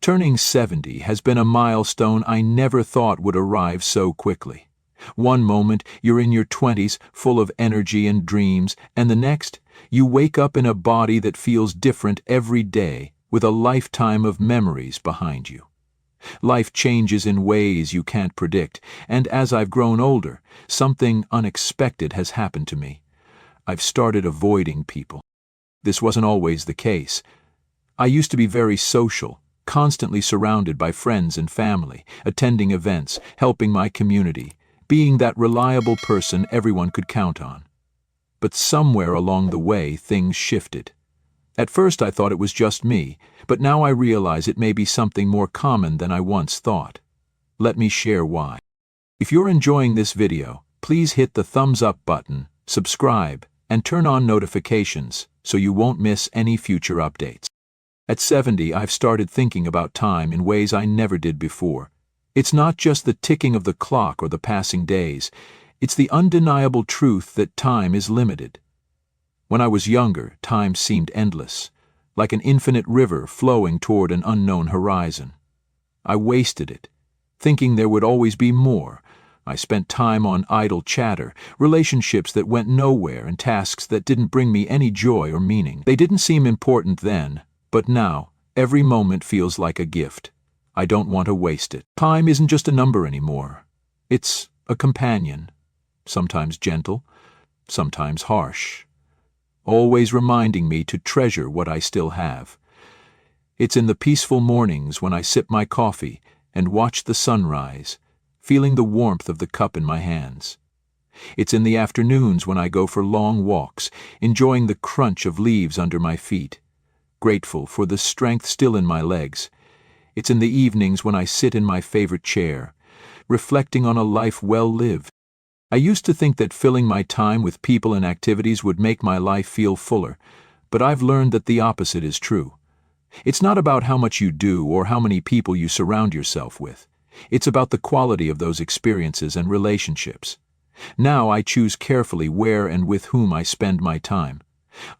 Turning 70 has been a milestone I never thought would arrive so quickly. One moment, you're in your 20s, full of energy and dreams, and the next, you wake up in a body that feels different every day, with a lifetime of memories behind you. Life changes in ways you can't predict, and as I've grown older, something unexpected has happened to me. I've started avoiding people. This wasn't always the case. I used to be very social, constantly surrounded by friends and family, attending events, helping my community, being that reliable person everyone could count on. But somewhere along the way, things shifted. At first I thought it was just me, but now I realize it may be something more common than I once thought. Let me share why. If you're enjoying this video, please hit the thumbs up button, subscribe, and turn on notifications so you won't miss any future updates. At 70, I've started thinking about time in ways I never did before. It's not just the ticking of the clock or the passing days. It's the undeniable truth that time is limited. When I was younger, time seemed endless, like an infinite river flowing toward an unknown horizon. I wasted it, thinking there would always be more. I spent time on idle chatter, relationships that went nowhere, and tasks that didn't bring me any joy or meaning. They didn't seem important then, but now, every moment feels like a gift. I don't want to waste it. Time isn't just a number anymore. It's a companion, sometimes gentle, sometimes harsh, always reminding me to treasure what I still have. It's in the peaceful mornings when I sip my coffee and watch the sunrise, feeling the warmth of the cup in my hands. It's in the afternoons when I go for long walks, enjoying the crunch of leaves under my feet, grateful for the strength still in my legs. It's in the evenings when I sit in my favorite chair, reflecting on a life well lived. I used to think that filling my time with people and activities would make my life feel fuller, but I've learned that the opposite is true. It's not about how much you do or how many people you surround yourself with. It's about the quality of those experiences and relationships. Now I choose carefully where and with whom I spend my time.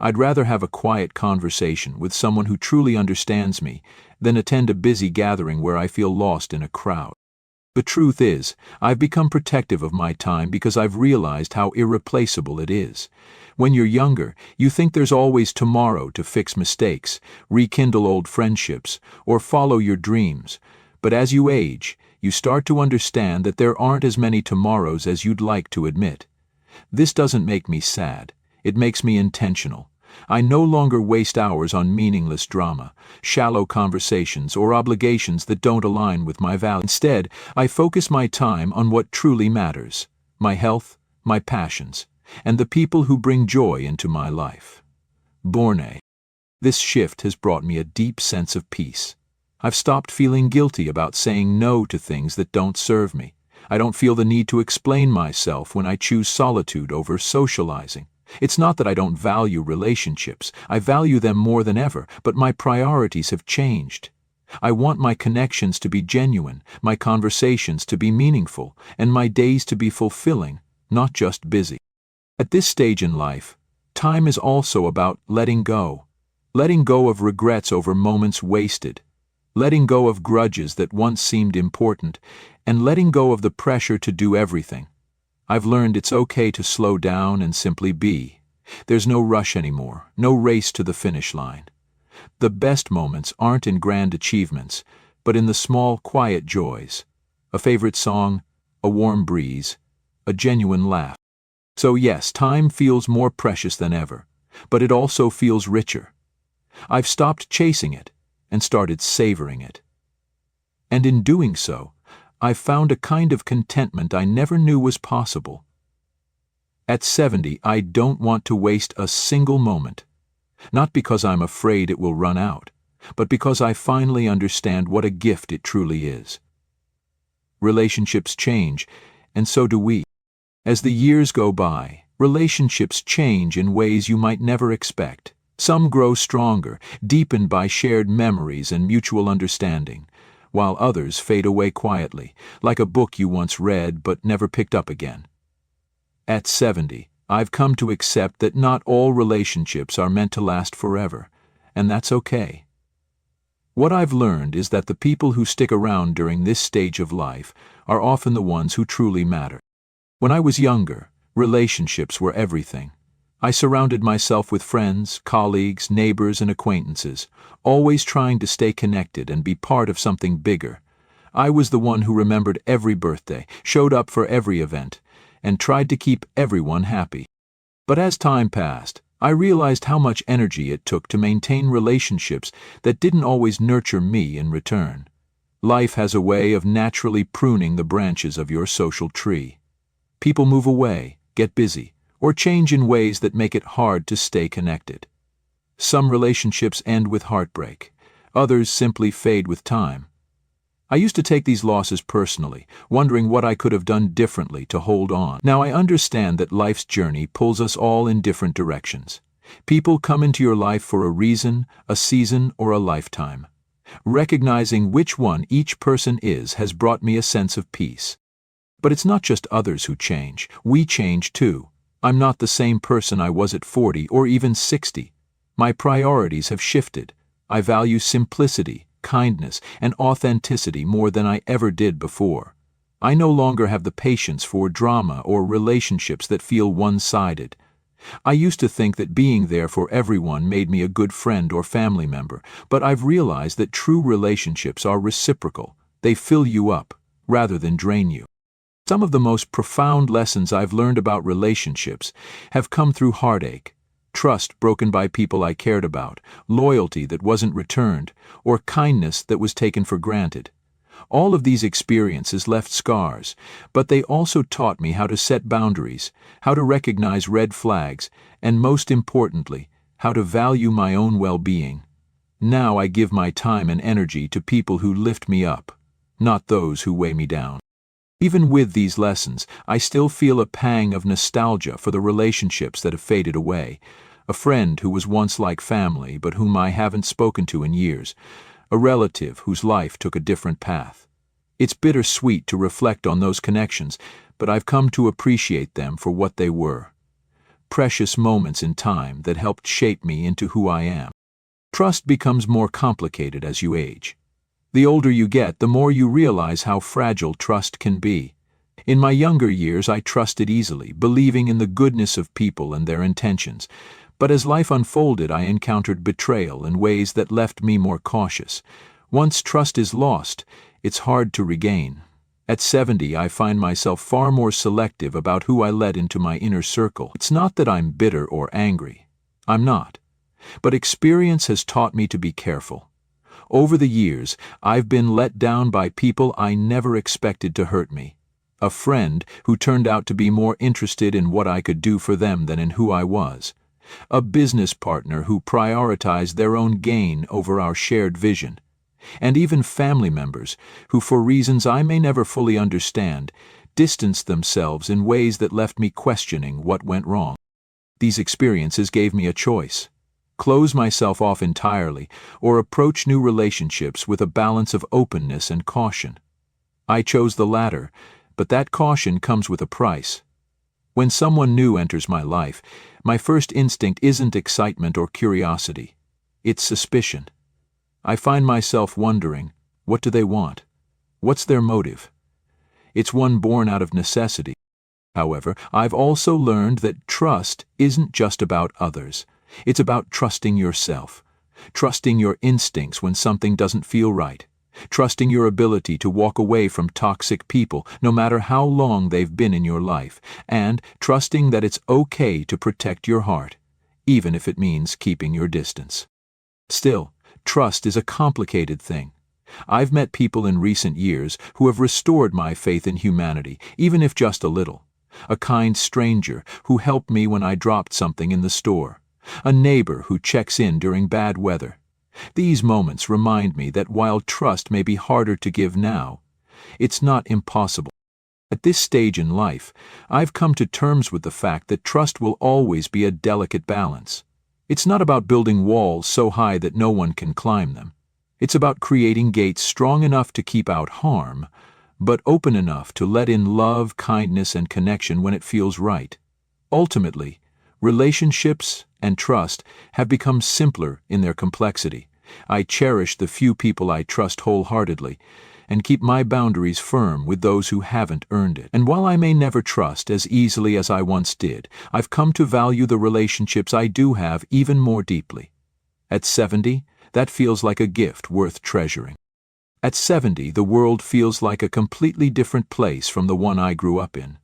I'd rather have a quiet conversation with someone who truly understands me than attend a busy gathering where I feel lost in a crowd. The truth is, I've become protective of my time because I've realized how irreplaceable it is. When you're younger, you think there's always tomorrow to fix mistakes, rekindle old friendships, or follow your dreams. But as you age, you start to understand that there aren't as many tomorrows as you'd like to admit. This doesn't make me sad. It makes me intentional. I no longer waste hours on meaningless drama, shallow conversations, or obligations that don't align with my values. Instead, I focus my time on what truly matters: my health, my passions, and the people who bring joy into my life. Borne. This shift has brought me a deep sense of peace. I've stopped feeling guilty about saying no to things that don't serve me. I don't feel the need to explain myself when I choose solitude over socializing. It's not that I don't value relationships. I value them more than ever, but my priorities have changed. I want my connections to be genuine, my conversations to be meaningful, and my days to be fulfilling, not just busy. At this stage in life, time is also about letting go. Letting go of regrets over moments wasted, letting go of grudges that once seemed important, and letting go of the pressure to do everything. I've learned it's okay to slow down and simply be. There's no rush anymore, no race to the finish line. The best moments aren't in grand achievements, but in the small, quiet joys. A favorite song, a warm breeze, a genuine laugh. So yes, time feels more precious than ever, but it also feels richer. I've stopped chasing it and started savoring it. And in doing so, I've found a kind of contentment I never knew was possible. At 70, I don't want to waste a single moment, not because I'm afraid it will run out, but because I finally understand what a gift it truly is. Relationships change, and so do we. As the years go by, relationships change in ways you might never expect. Some grow stronger, deepened by shared memories and mutual understanding, while others fade away quietly, like a book you once read but never picked up again. At 70, I've come to accept that not all relationships are meant to last forever, and that's okay. What I've learned is that the people who stick around during this stage of life are often the ones who truly matter. When I was younger, relationships were everything. I surrounded myself with friends, colleagues, neighbors, and acquaintances, always trying to stay connected and be part of something bigger. I was the one who remembered every birthday, showed up for every event, and tried to keep everyone happy. But as time passed, I realized how much energy it took to maintain relationships that didn't always nurture me in return. Life has a way of naturally pruning the branches of your social tree. People move away, get busy, or change in ways that make it hard to stay connected. Some relationships end with heartbreak. Others simply fade with time. I used to take these losses personally, wondering what I could have done differently to hold on. Now I understand that life's journey pulls us all in different directions. People come into your life for a reason, a season, or a lifetime. Recognizing which one each person is has brought me a sense of peace. But it's not just others who change. We change too. I'm not the same person I was at 40 or even 60. My priorities have shifted. I value simplicity, kindness, and authenticity more than I ever did before. I no longer have the patience for drama or relationships that feel one-sided. I used to think that being there for everyone made me a good friend or family member, but I've realized that true relationships are reciprocal. They fill you up, rather than drain you. Some of the most profound lessons I've learned about relationships have come through heartache. Trust broken by people I cared about, loyalty that wasn't returned, or kindness that was taken for granted. All of these experiences left scars, but they also taught me how to set boundaries, how to recognize red flags, and most importantly, how to value my own well-being. Now I give my time and energy to people who lift me up, not those who weigh me down. Even with these lessons, I still feel a pang of nostalgia for the relationships that have faded away. A friend who was once like family but whom I haven't spoken to in years. A relative whose life took a different path. It's bittersweet to reflect on those connections, but I've come to appreciate them for what they were. Precious moments in time that helped shape me into who I am. Trust becomes more complicated as you age. The older you get, the more you realize how fragile trust can be. In my younger years, I trusted easily, believing in the goodness of people and their intentions. But as life unfolded, I encountered betrayal in ways that left me more cautious. Once trust is lost, it's hard to regain. At 70, I find myself far more selective about who I let into my inner circle. It's not that I'm bitter or angry. I'm not. But experience has taught me to be careful. Over the years, I've been let down by people I never expected to hurt me. A friend who turned out to be more interested in what I could do for them than in who I was. A business partner who prioritized their own gain over our shared vision. And even family members who, for reasons I may never fully understand, distanced themselves in ways that left me questioning what went wrong. These experiences gave me a choice. Close myself off entirely, or approach new relationships with a balance of openness and caution. I chose the latter, but that caution comes with a price. When someone new enters my life, my first instinct isn't excitement or curiosity. It's suspicion. I find myself wondering, what do they want? What's their motive? It's one born out of necessity. However, I've also learned that trust isn't just about others. It's about trusting yourself, trusting your instincts when something doesn't feel right, trusting your ability to walk away from toxic people no matter how long they've been in your life, and trusting that it's okay to protect your heart, even if it means keeping your distance. Still, trust is a complicated thing. I've met people in recent years who have restored my faith in humanity, even if just a little. A kind stranger who helped me when I dropped something in the store. A neighbor who checks in during bad weather. These moments remind me that while trust may be harder to give now, it's not impossible. At this stage in life, I've come to terms with the fact that trust will always be a delicate balance. It's not about building walls so high that no one can climb them. It's about creating gates strong enough to keep out harm, but open enough to let in love, kindness, and connection when it feels right. Ultimately, relationships and trust have become simpler in their complexity, I cherish the few people I trust wholeheartedly, and keep my boundaries firm with those who haven't earned it. And while I may never trust as easily as I once did, I've come to value the relationships I do have even more deeply. At 70, that feels like a gift worth treasuring. At 70, the world feels like a completely different place from the one I grew up in.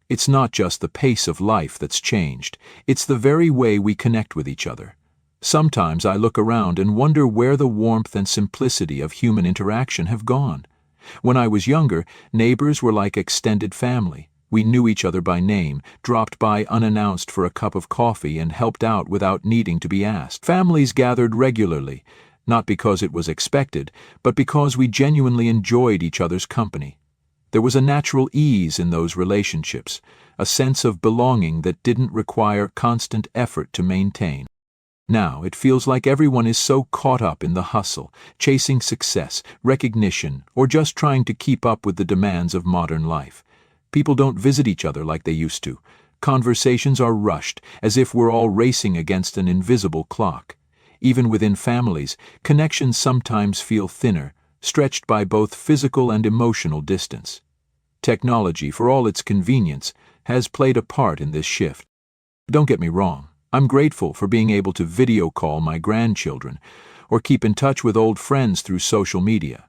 It's not just the pace of life that's changed, it's the very way we connect with each other. Sometimes I look around and wonder where the warmth and simplicity of human interaction have gone. When I was younger, neighbors were like extended family. We knew each other by name, dropped by unannounced for a cup of coffee, and helped out without needing to be asked. Families gathered regularly, not because it was expected, but because we genuinely enjoyed each other's company. There was a natural ease in those relationships, a sense of belonging that didn't require constant effort to maintain. Now it feels like everyone is so caught up in the hustle, chasing success, recognition, or just trying to keep up with the demands of modern life. People don't visit each other like they used to. Conversations are rushed, as if we're all racing against an invisible clock. Even within families, connections sometimes feel thinner, stretched by both physical and emotional distance. Technology, for all its convenience, has played a part in this shift. Don't get me wrong, I'm grateful for being able to video call my grandchildren or keep in touch with old friends through social media.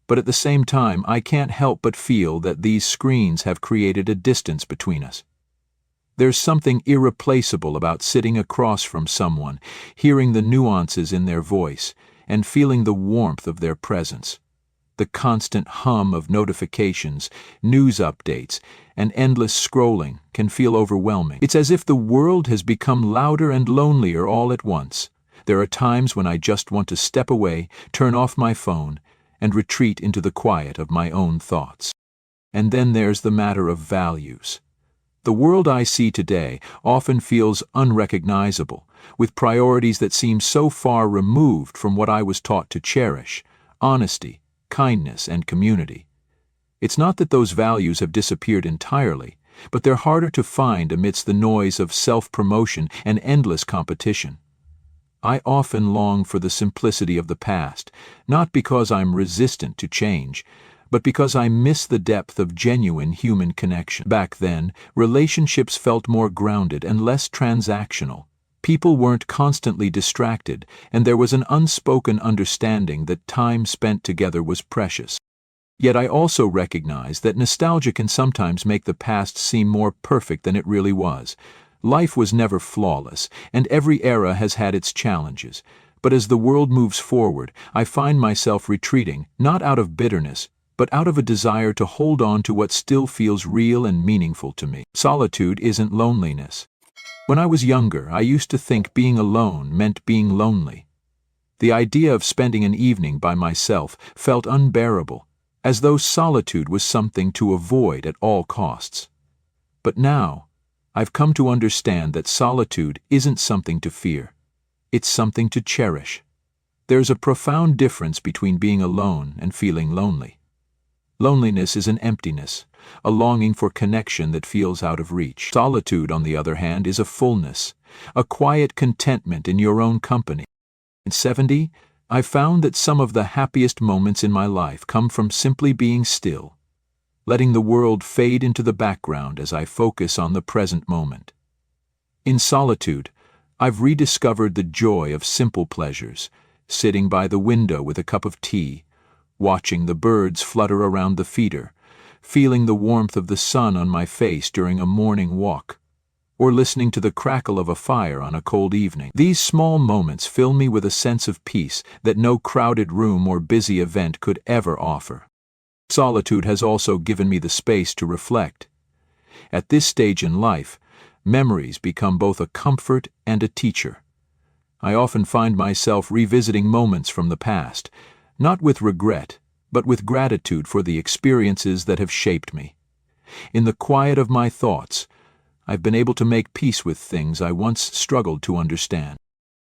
But at the same time, I can't help but feel that these screens have created a distance between us. There's something irreplaceable about sitting across from someone, hearing the nuances in their voice, and feeling the warmth of their presence. The constant hum of notifications, news updates, and endless scrolling can feel overwhelming. It's as if the world has become louder and lonelier all at once. There are times when I just want to step away, turn off my phone, and retreat into the quiet of my own thoughts. And then there's the matter of values. The world I see today often feels unrecognizable, with priorities that seem so far removed from what I was taught to cherish: honesty, kindness, and community. It's not that those values have disappeared entirely, but they're harder to find amidst the noise of self-promotion and endless competition. I often long for the simplicity of the past, not because I'm resistant to change, but because I miss the depth of genuine human connection. Back then, relationships felt more grounded and less transactional. People weren't constantly distracted, and there was an unspoken understanding that time spent together was precious. Yet I also recognize that nostalgia can sometimes make the past seem more perfect than it really was. Life was never flawless, and every era has had its challenges. But as the world moves forward, I find myself retreating, not out of bitterness, but out of a desire to hold on to what still feels real and meaningful to me. Solitude isn't loneliness. When I was younger, I used to think being alone meant being lonely. The idea of spending an evening by myself felt unbearable, as though solitude was something to avoid at all costs. But now, I've come to understand that solitude isn't something to fear. It's something to cherish. There's a profound difference between being alone and feeling lonely. Loneliness is an emptiness, a longing for connection that feels out of reach. Solitude, on the other hand, is a fullness, a quiet contentment in your own company. At 70, I've found that some of the happiest moments in my life come from simply being still, letting the world fade into the background as I focus on the present moment. In solitude, I've rediscovered the joy of simple pleasures, sitting by the window with a cup of tea, watching the birds flutter around the feeder, feeling the warmth of the sun on my face during a morning walk, or listening to the crackle of a fire on a cold evening. These small moments fill me with a sense of peace that no crowded room or busy event could ever offer. Solitude has also given me the space to reflect. At this stage in life, memories become both a comfort and a teacher. I often find myself revisiting moments from the past, not with regret, but with gratitude for the experiences that have shaped me. In the quiet of my thoughts, I've been able to make peace with things I once struggled to understand.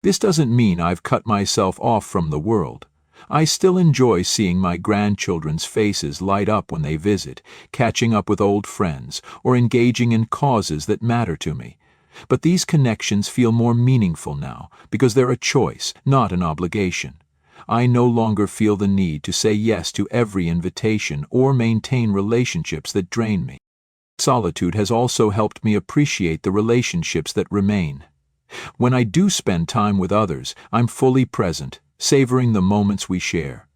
This doesn't mean I've cut myself off from the world. I still enjoy seeing my grandchildren's faces light up when they visit, catching up with old friends, or engaging in causes that matter to me. But these connections feel more meaningful now, because they're a choice, not an obligation. I no longer feel the need to say yes to every invitation or maintain relationships that drain me. Solitude has also helped me appreciate the relationships that remain. When I do spend time with others, I'm fully present, savoring the moments we share.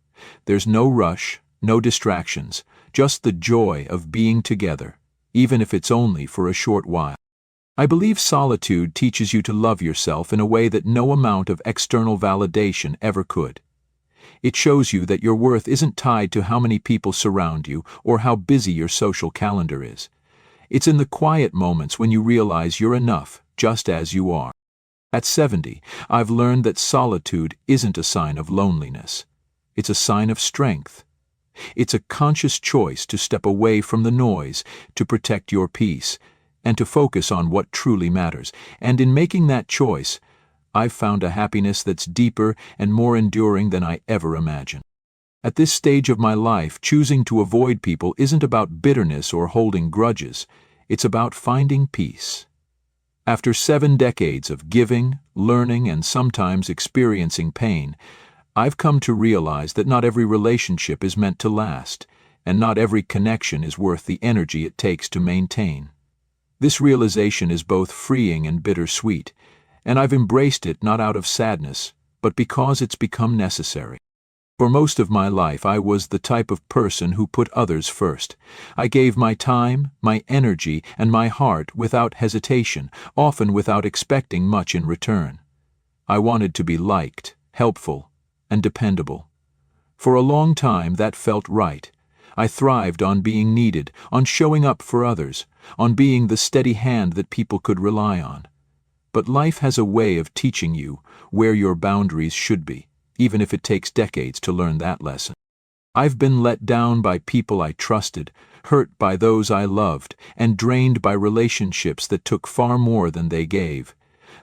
There's no rush, no distractions, just the joy of being together, even if it's only for a short while. I believe solitude teaches you to love yourself in a way that no amount of external validation ever could. It shows you that your worth isn't tied to how many people surround you or how busy your social calendar is. It's in the quiet moments when you realize you're enough, just as you are. At 70, I've learned that solitude isn't a sign of loneliness. It's a sign of strength. It's a conscious choice to step away from the noise, to protect your peace, and to focus on what truly matters. And in making that choice, I've found a happiness that's deeper and more enduring than I ever imagined. At this stage of my life, choosing to avoid people isn't about bitterness or holding grudges. It's about finding peace. After 7 decades of giving, learning, and sometimes experiencing pain, I've come to realize that not every relationship is meant to last, and not every connection is worth the energy it takes to maintain. This realization is both freeing and bittersweet, and I've embraced it not out of sadness, but because it's become necessary. For most of my life, I was the type of person who put others first. I gave my time, my energy, and my heart without hesitation, often without expecting much in return. I wanted to be liked, helpful, and dependable. For a long time, that felt right. I thrived on being needed, on showing up for others, on being the steady hand that people could rely on. But life has a way of teaching you where your boundaries should be, even if it takes decades to learn that lesson. I've been let down by people I trusted, hurt by those I loved, and drained by relationships that took far more than they gave.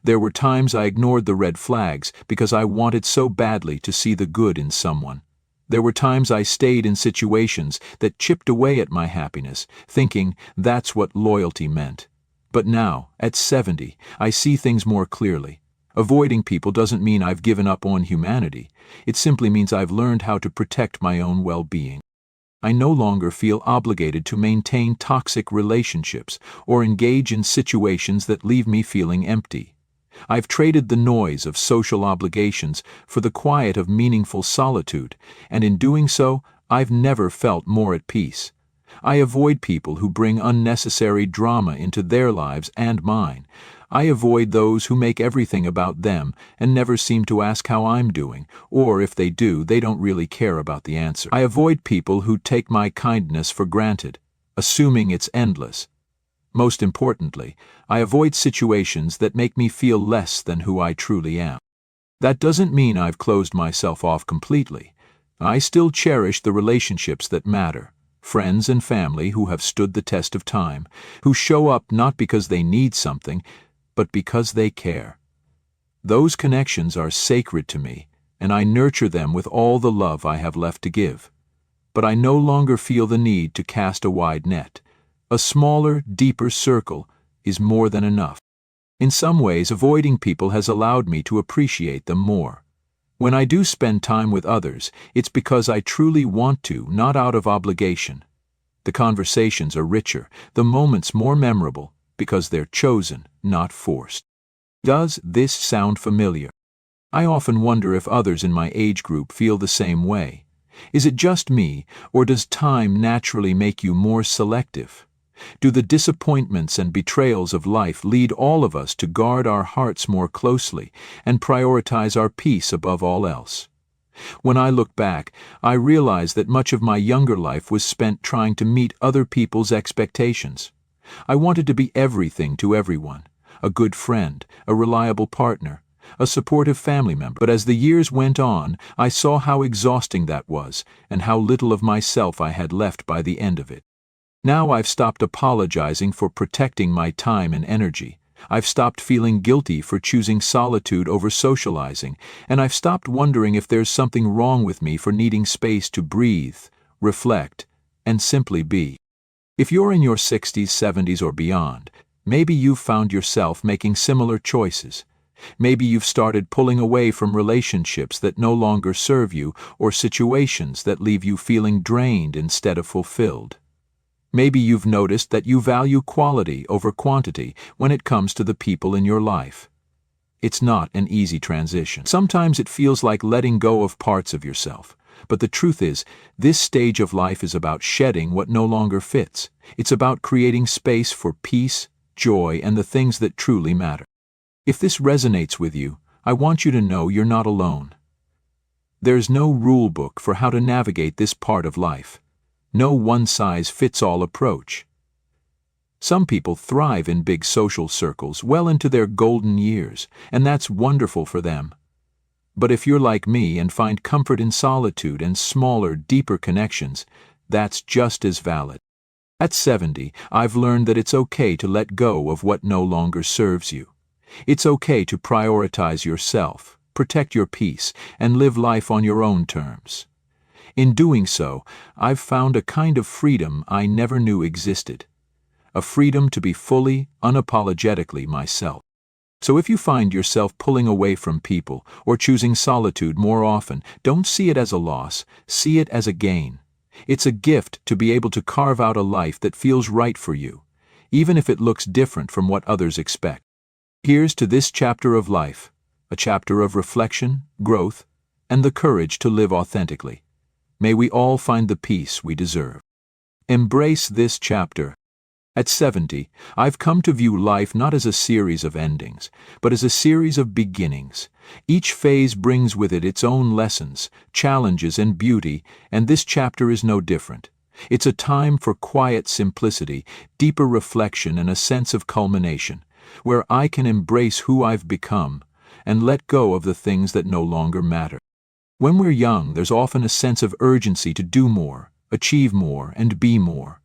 There were times I ignored the red flags because I wanted so badly to see the good in someone. There were times I stayed in situations that chipped away at my happiness, thinking that's what loyalty meant. But now, at 70, I see things more clearly. Avoiding people doesn't mean I've given up on humanity. It simply means I've learned how to protect my own well-being. I no longer feel obligated to maintain toxic relationships or engage in situations that leave me feeling empty. I've traded the noise of social obligations for the quiet of meaningful solitude, and in doing so, I've never felt more at peace. I avoid people who bring unnecessary drama into their lives and mine. I avoid those who make everything about them and never seem to ask how I'm doing, or if they do, they don't really care about the answer. I avoid people who take my kindness for granted, assuming it's endless. Most importantly, I avoid situations that make me feel less than who I truly am. That doesn't mean I've closed myself off completely. I still cherish the relationships that matter. Friends and family who have stood the test of time, who show up not because they need something, but because they care. Those connections are sacred to me, and I nurture them with all the love I have left to give. But I no longer feel the need to cast a wide net. A smaller, deeper circle is more than enough. In some ways, avoiding people has allowed me to appreciate them more. When I do spend time with others, it's because I truly want to, not out of obligation. The conversations are richer, the moments more memorable, because they're chosen, not forced. Does this sound familiar? I often wonder if others in my age group feel the same way. Is it just me, or does time naturally make you more selective? Do the disappointments and betrayals of life lead all of us to guard our hearts more closely and prioritize our peace above all else? When I look back, I realize that much of my younger life was spent trying to meet other people's expectations. I wanted to be everything to everyone, a good friend, a reliable partner, a supportive family member. But as the years went on, I saw how exhausting that was and how little of myself I had left by the end of it. Now I've stopped apologizing for protecting my time and energy. I've stopped feeling guilty for choosing solitude over socializing, and I've stopped wondering if there's something wrong with me for needing space to breathe, reflect, and simply be. If you're in your 60s, 70s, or beyond, maybe you've found yourself making similar choices. Maybe you've started pulling away from relationships that no longer serve you or situations that leave you feeling drained instead of fulfilled. Maybe you've noticed that you value quality over quantity when it comes to the people in your life. It's not an easy transition. Sometimes it feels like letting go of parts of yourself. But the truth is, this stage of life is about shedding what no longer fits. It's about creating space for peace, joy, and the things that truly matter. If this resonates with you, I want you to know you're not alone. There's no rule book for how to navigate this part of life. No one-size-fits-all approach. Some people thrive in big social circles well into their golden years, and that's wonderful for them. But if you're like me and find comfort in solitude and smaller, deeper connections, that's just as valid. At 70, I've learned that it's okay to let go of what no longer serves you. It's okay to prioritize yourself, protect your peace, and live life on your own terms. In doing so, I've found a kind of freedom I never knew existed. A freedom to be fully, unapologetically myself. So if you find yourself pulling away from people or choosing solitude more often, don't see it as a loss, see it as a gain. It's a gift to be able to carve out a life that feels right for you, even if it looks different from what others expect. Here's to this chapter of life, a chapter of reflection, growth, and the courage to live authentically. May we all find the peace we deserve. Embrace this chapter. At 70, I've come to view life not as a series of endings, but as a series of beginnings. Each phase brings with it its own lessons, challenges, and beauty, and this chapter is no different. It's a time for quiet simplicity, deeper reflection, and a sense of culmination, where I can embrace who I've become and let go of the things that no longer matter. When we're young, there's often a sense of urgency to do more, achieve more, and be more.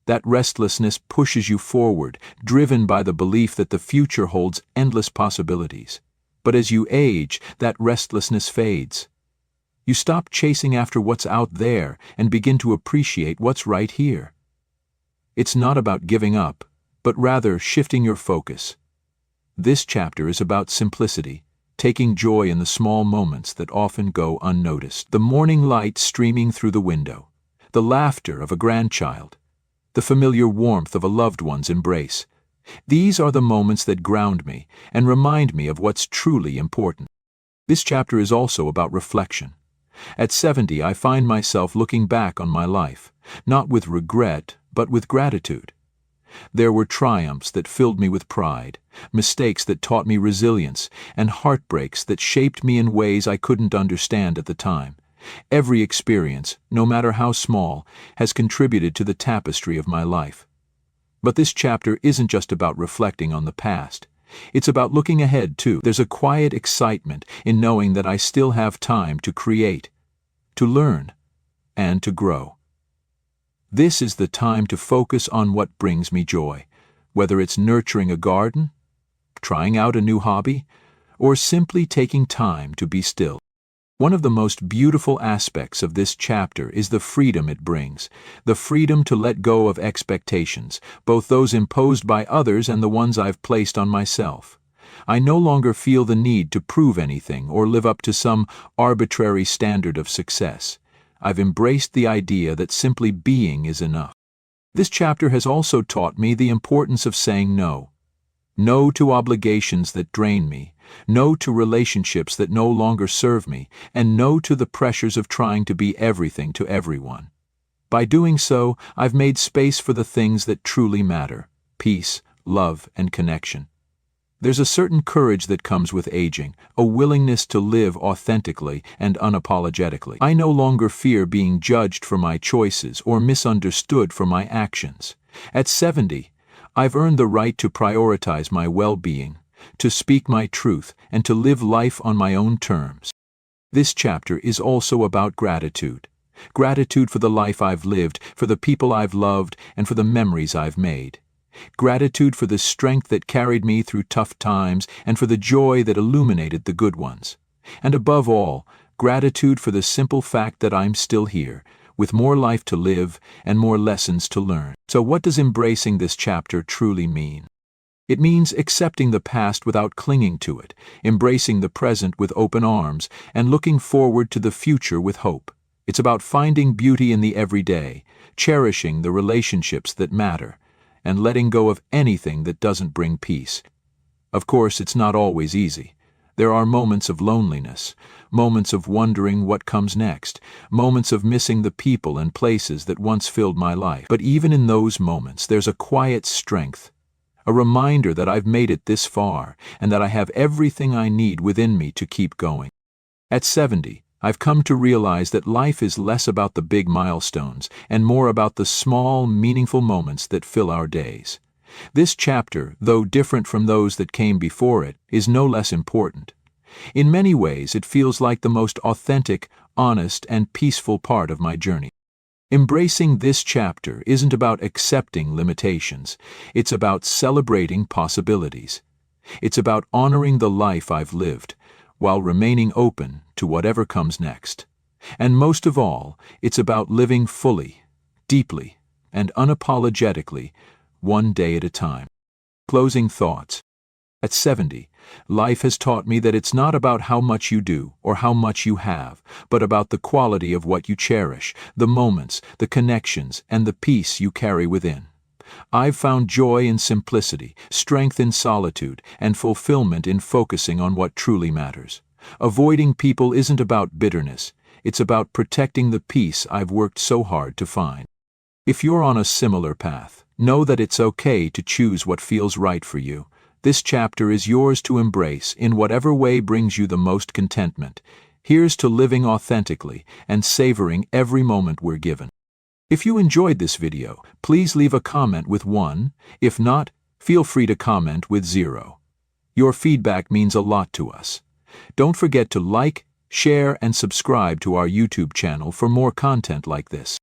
That restlessness pushes you forward, driven by the belief that the future holds endless possibilities. But as you age, that restlessness fades. You stop chasing after what's out there and begin to appreciate what's right here. It's not about giving up, but rather shifting your focus. This chapter is about simplicity, taking joy in the small moments that often go unnoticed. The morning light streaming through the window, the laughter of a grandchild, the familiar warmth of a loved one's embrace. These are the moments that ground me and remind me of what's truly important. This chapter is also about reflection. At 70, I find myself looking back on my life, not with regret, but with gratitude. There were triumphs that filled me with pride, mistakes that taught me resilience, and heartbreaks that shaped me in ways I couldn't understand at the time. Every experience, no matter how small, has contributed to the tapestry of my life. But this chapter isn't just about reflecting on the past. It's about looking ahead, too. There's a quiet excitement in knowing that I still have time to create, to learn, and to grow. This is the time to focus on what brings me joy, whether it's nurturing a garden, trying out a new hobby, or simply taking time to be still. One of the most beautiful aspects of this chapter is the freedom it brings, the freedom to let go of expectations, both those imposed by others and the ones I've placed on myself. I no longer feel the need to prove anything or live up to some arbitrary standard of success. I've embraced the idea that simply being is enough. This chapter has also taught me the importance of saying no. No to obligations that drain me, no to relationships that no longer serve me, and no to the pressures of trying to be everything to everyone. By doing so, I've made space for the things that truly matter: peace, love, and connection. There's a certain courage that comes with aging, a willingness to live authentically and unapologetically. I no longer fear being judged for my choices or misunderstood for my actions. At 70, I've earned the right to prioritize my well-being, to speak my truth, and to live life on my own terms. This chapter is also about gratitude. Gratitude for the life I've lived, for the people I've loved, and for the memories I've made. Gratitude for the strength that carried me through tough times and for the joy that illuminated the good ones. And above all, gratitude for the simple fact that I'm still here, with more life to live and more lessons to learn. So what does embracing this chapter truly mean? It means accepting the past without clinging to it, embracing the present with open arms, and looking forward to the future with hope. It's about finding beauty in the everyday, cherishing the relationships that matter, and letting go of anything that doesn't bring peace. Of course, it's not always easy. There are moments of loneliness, moments of wondering what comes next, moments of missing the people and places that once filled my life. But even in those moments, there's a quiet strength, a reminder that I've made it this far and that I have everything I need within me to keep going. At 70, I've come to realize that life is less about the big milestones and more about the small, meaningful moments that fill our days. This chapter, though different from those that came before it, is no less important. In many ways, it feels like the most authentic, honest, and peaceful part of my journey. Embracing this chapter isn't about accepting limitations. It's about celebrating possibilities. It's about honoring the life I've lived, while remaining open to whatever comes next. And most of all, it's about living fully, deeply, and unapologetically, one day at a time. Closing thoughts. At 70, life has taught me that it's not about how much you do or how much you have, but about the quality of what you cherish, the moments, the connections, and the peace you carry within. I've found joy in simplicity, strength in solitude, and fulfillment in focusing on what truly matters. Avoiding people isn't about bitterness, it's about protecting the peace I've worked so hard to find. If you're on a similar path, know that it's okay to choose what feels right for you. This chapter is yours to embrace in whatever way brings you the most contentment. Here's to living authentically and savoring every moment we're given. If you enjoyed this video, please leave a comment with 1. If not, feel free to comment with 0. Your feedback means a lot to us. Don't forget to like, share, and subscribe to our YouTube channel for more content like this.